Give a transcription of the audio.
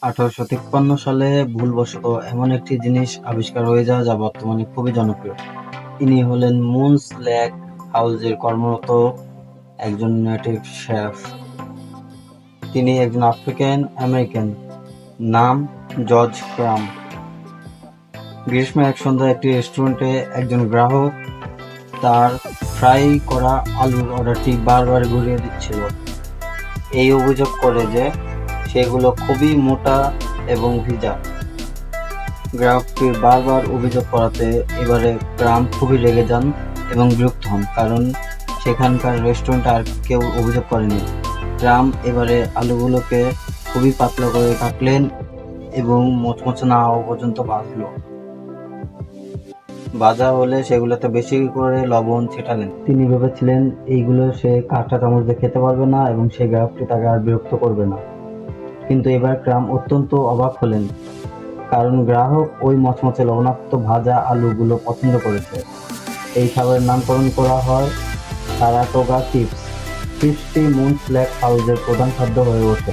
1853 সালে ভুলবশত এমন একটি জিনিস আবিষ্কার হয়ে যায় যা বর্তমানে খুবই জনপ্রিয়। ইনি হলেন মুনস লেক হাউজে কর্মরত একজন নেটিভ শেফ। তিনি একজন আফ্রিকান আমেরিকান, নাম জর্জ ক্রাম। গ্রীষ্মের এক সন্ধ্যায় একটি রেস্টুরেন্টে একজন গ্রাহক তার ফ্রাই করা আলুর অর্ডারটি বারবার ঘুরিয়ে দিচ্ছিল, এই অভিযোগ করে যে সেগুলো খুবই মোটা এবং ভিজা। গ্রাহকটির বারবার অভিযোগ করাতে এবারে ক্রাম খুবই রেগে যান এবং বিরক্ত হন, কারণ সেখানকার রেস্টুরেন্টে আর কেউ অভিযোগ করেনি। ক্রাম এবারে আলুগুলোকে খুবই পাতলা করে কাটলেন এবং মচমচে না হওয়া পর্যন্ত ভাজা হলে সেগুলোতে বেশি করে লবণ ছিটালেন। তিনি ভেবেছিলেন এইগুলো সে কাঁটা চামচ দিয়ে খেতে পারবে না এবং সেই গ্রাহকটি তাকে আর বিরক্ত করবে না। কিন্তু এবার ক্রাম অত্যন্ত অবাক হলেন, কারণ গ্রাহক ওই মচমচে লবণাক্ত ভাজা আলুগুলো পছন্দ করেছে। এই খাবারের নামকরণ করা হয় সারাটোগা চিপস। চিপসটি মুনস লেক হাউজের প্রধান খাদ্য হয়ে ওঠে।